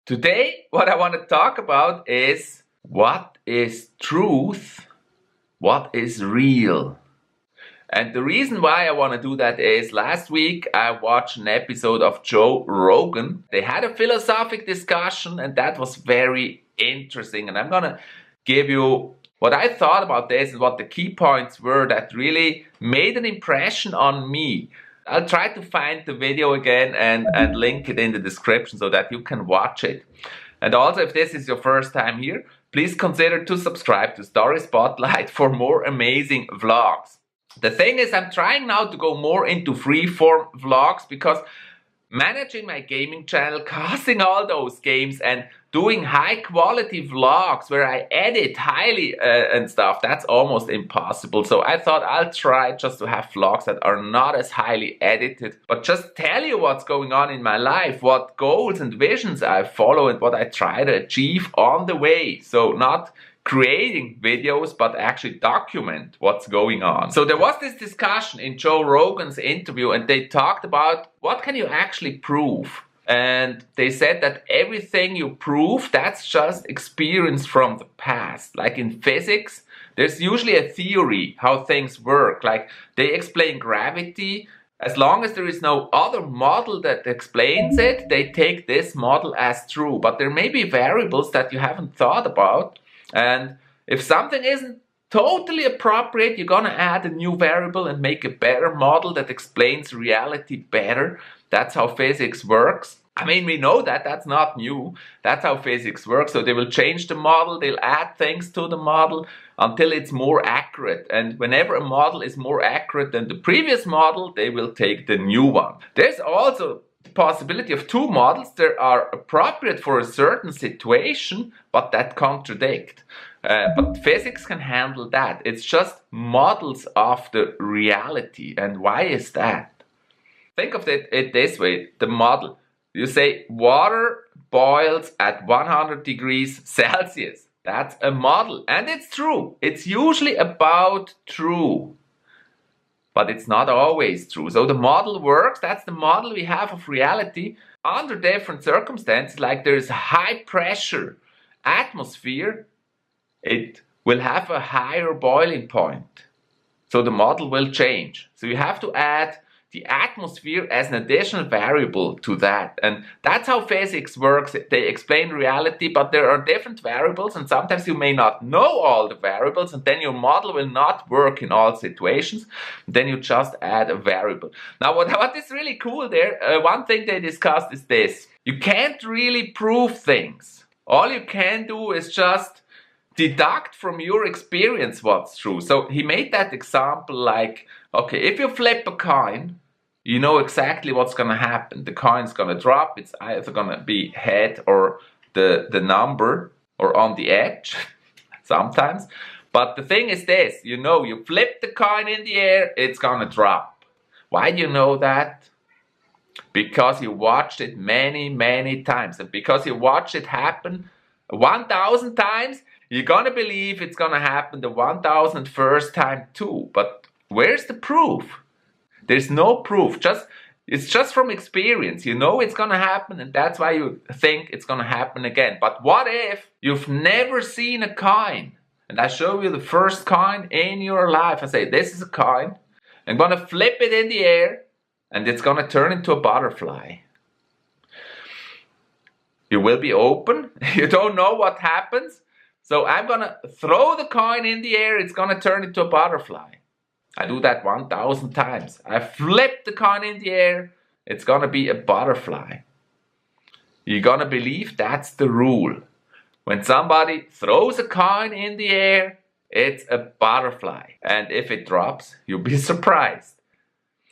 Today, what I want to talk about is what is truth, what is real. And the reason why I want to do that is last week I watched an episode of Joe Rogan. They had a philosophical discussion and that was very interesting. And I'm going to give you what I thought about this and what the key points were that really made an impression on me. I'll try to find the video again and link it in the description so that you can watch it. And also, if this is your first time here, please consider to subscribe to StorySpotlight for more amazing vlogs. The thing is, I'm trying now to go more into free-form vlogs because managing my gaming channel, casting all those games and doing high-quality vlogs where I edit highly and stuff, that's almost impossible. So I thought I'll try just to have vlogs that are not as highly edited, but just tell you what's going on in my life, what goals and visions I follow and what I try to achieve on the way. So not creating videos, but actually document what's going on. So there was this discussion in Joe Rogan's interview and they talked about what can you actually prove. And they said that everything you prove, that's just experience from the past. Like in physics, there's usually a theory how things work. Like they explain gravity. As long as there is no other model that explains it, they take this model as true. But there may be variables that you haven't thought about. And if something isn't totally appropriate, you're gonna add a new variable and make a better model that explains reality better. That's how physics works. I mean, we know that, that's not new. That's how physics works. So they will change the model, they'll add things to the model until it's more accurate. And whenever a model is more accurate than the previous model, they will take the new one. There's also possibility of two models that are appropriate for a certain situation, but that contradict. But physics can handle that. It's just models of the reality. And why is that? Think of it this way, the model. You say water boils at 100 degrees Celsius. That's a model. And it's true. It's usually about true. But it's not always true. So the model works. That's the model we have of reality under different circumstances. Like there is a high pressure atmosphere, it will have a higher boiling point. So the model will change. So you have to add the atmosphere as an additional variable to that. And that's how physics works. They explain reality, but there are different variables and sometimes you may not know all the variables and then your model will not work in all situations. Then you just add a variable. Now what is really cool there, one thing they discussed is this. You can't really prove things. All you can do is just deduct from your experience what's true. So he made that example like, okay, if you flip a coin, you know exactly what's going to happen. The coin's going to drop. It's either going to be head or the number or on the edge sometimes. But the thing is this, you know, you flip the coin in the air, it's going to drop. Why do you know that? Because you watched it many, many times. And because you watched it happen 1,000 times, you're going to believe it's going to happen the 1,001st time too. But where's the proof? There's no proof. It's just from experience. You know it's going to happen and that's why you think it's going to happen again. But what if you've never seen a coin? And I show you the first coin in your life. I say, this is a coin. I'm going to flip it in the air and it's going to turn into a butterfly. You will be open. You don't know what happens. So I'm going to throw the coin in the air. It's going to turn into a butterfly. I do that 1,000 times. I flip the coin in the air. It's going to be a butterfly. You're going to believe that's the rule. When somebody throws a coin in the air, it's a butterfly. And if it drops, you'll be surprised.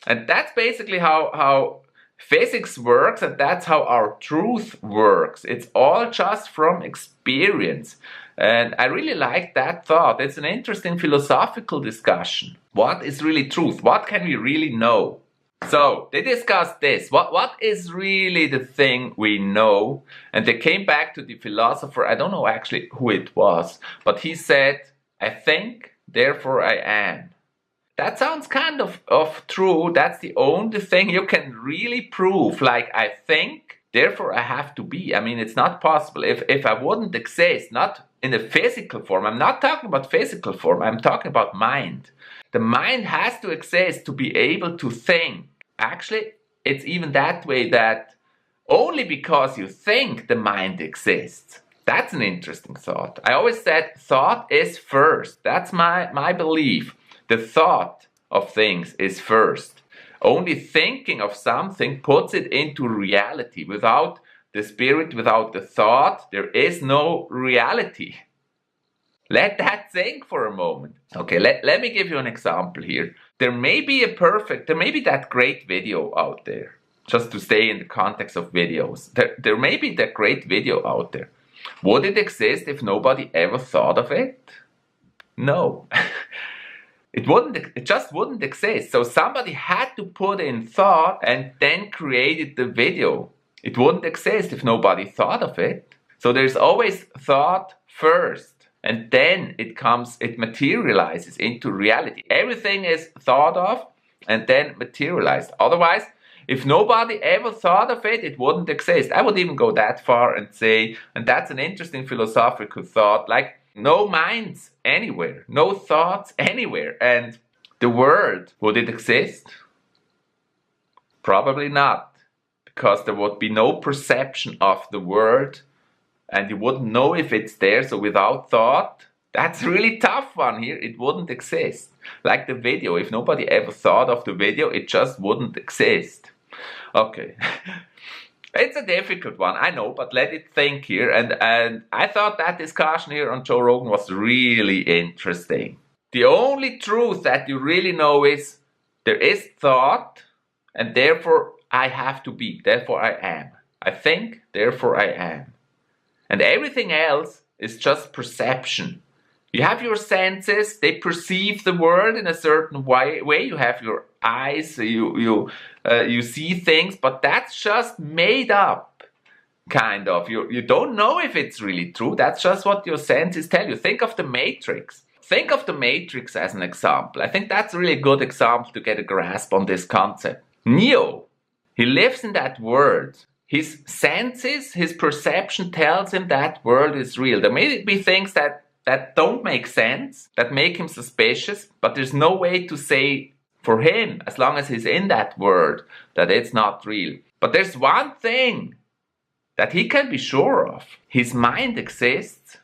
And that's basically how physics works, and that's how our truth works. It's all just from experience. And I really like that thought. It's an interesting philosophical discussion. What is really truth? What can we really know? So they discussed this. What is really the thing we know? And they came back to the philosopher. I don't know actually who it was, but he said, I think, therefore I am. That sounds kind of true. That's the only thing you can really prove. Like, I think, therefore I have to be. I mean, it's not possible. If I wouldn't exist, not in a physical form, I'm not talking about physical form, I'm talking about mind. The mind has to exist to be able to think. Actually, it's even that way that only because you think the mind exists. That's an interesting thought. I always said thought is first. That's my belief. The thought of things is first. Only thinking of something puts it into reality. Without the spirit, without the thought, there is no reality. Let that sink for a moment. Okay, let me give you an example here. There may be that great video out there. Just to stay in the context of videos. There may be that great video out there. Would it exist if nobody ever thought of it? No. It just wouldn't exist. So somebody had to put in thought and then created the video. It wouldn't exist if nobody thought of it. So there's always thought first. And then it materializes into reality. Everything is thought of and then materialized. Otherwise, if nobody ever thought of it, it wouldn't exist. I would even go that far and say, and that's an interesting philosophical thought, like no minds anywhere, no thoughts anywhere. And the world, would it exist? Probably not, because there would be no perception of the world. And you wouldn't know if it's there, so without thought, that's a really tough one here, it wouldn't exist. Like the video, if nobody ever thought of the video, it just wouldn't exist. Okay, it's a difficult one, I know, but let it think here. And I thought that discussion here on Joe Rogan was really interesting. The only truth that you really know is there is thought, and therefore I have to be, therefore I am. I think, therefore I am. And everything else is just perception. You have your senses, they perceive the world in a certain way. You have your eyes, you see things, but that's just made up, kind of. You don't know if it's really true. That's just what your senses tell you. Think of the Matrix. Think of the Matrix as an example. I think that's a really good example to get a grasp on this concept. Neo, he lives in that world. His senses, his perception tells him that world is real. There may be things that don't make sense, that make him suspicious, but there's no way to say for him, as long as he's in that world, that it's not real. But there's one thing that he can be sure of. His mind exists,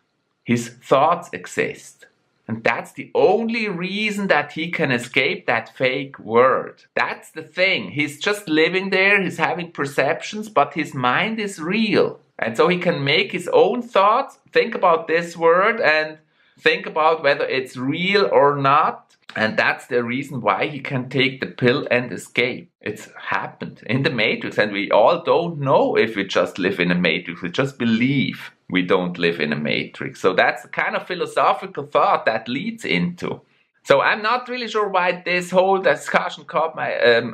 his thoughts exist. And that's the only reason that he can escape that fake world. That's the thing. He's just living there, he's having perceptions, but his mind is real. And so he can make his own thoughts, think about this world, and think about whether it's real or not. And that's the reason why he can take the pill and escape. It's happened in the Matrix, and we all don't know if we just live in a Matrix. We just believe we don't live in a Matrix. So that's the kind of philosophical thought that leads into. So I'm not really sure why this whole discussion caught my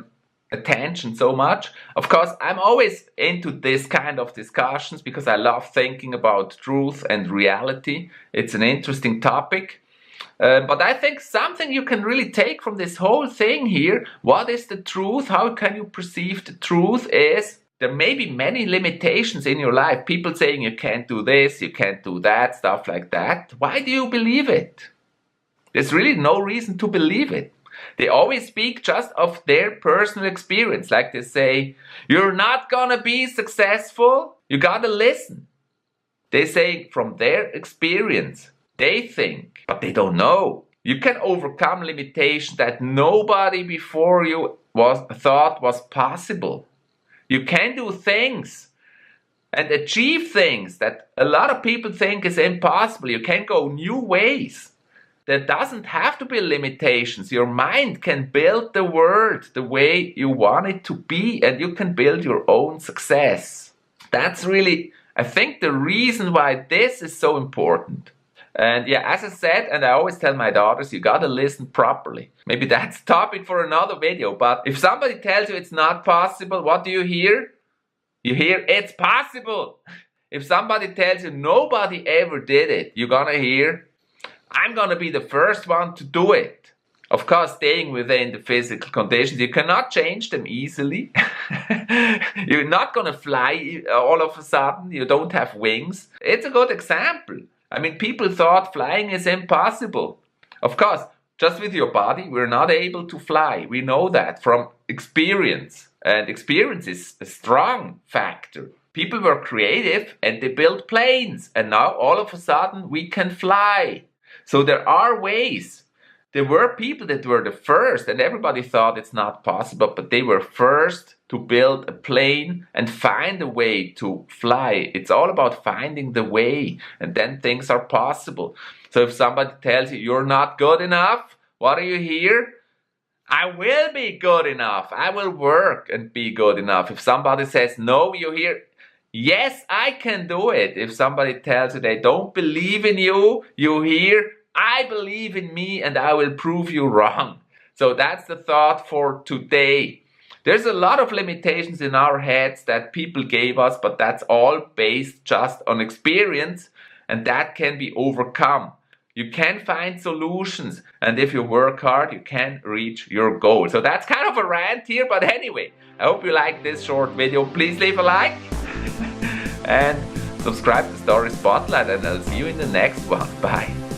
attention so much. Of course, I'm always into this kind of discussions because I love thinking about truth and reality. It's an interesting topic. But I think something you can really take from this whole thing here, what is the truth, how can you perceive the truth, is there may be many limitations in your life. People saying you can't do this, you can't do that, stuff like that. Why do you believe it? There's really no reason to believe it. They always speak just of their personal experience. Like they say, you're not gonna be successful, you gotta listen. They say from their experience. They think, but they don't know. You can overcome limitations that nobody before you thought was possible. You can do things and achieve things that a lot of people think is impossible. You can go new ways. There doesn't have to be limitations. Your mind can build the world the way you want it to be, and you can build your own success. That's really, I think, the reason why this is so important. And yeah, as I said, and I always tell my daughters, you gotta listen properly. Maybe that's a topic for another video, but if somebody tells you it's not possible, what do you hear? You hear, it's possible. If somebody tells you nobody ever did it, you're gonna hear, I'm gonna be the first one to do it. Of course, staying within the physical conditions, you cannot change them easily. You're not gonna fly all of a sudden. You don't have wings. It's a good example. I mean, people thought flying is impossible. Of course, just with your body, we're not able to fly. We know that from experience. And experience is a strong factor. People were creative and they built planes. And now all of a sudden we can fly. So there are ways. There were people that were the first, and everybody thought it's not possible, but they were first to build a plane and find a way to fly. It's all about finding the way, and then things are possible. So if somebody tells you you're not good enough, what do you hear? I will be good enough. I will work and be good enough. If somebody says no, you hear, yes, I can do it. If somebody tells you they don't believe in you, you hear, I believe in me and I will prove you wrong. So that's the thought for today. There's a lot of limitations in our heads that people gave us, but that's all based just on experience, and that can be overcome. You can find solutions, and if you work hard, you can reach your goal. So that's kind of a rant here, but anyway, I hope you like this short video. Please leave a like and subscribe to Story Spotlight, and I'll see you in the next one. Bye.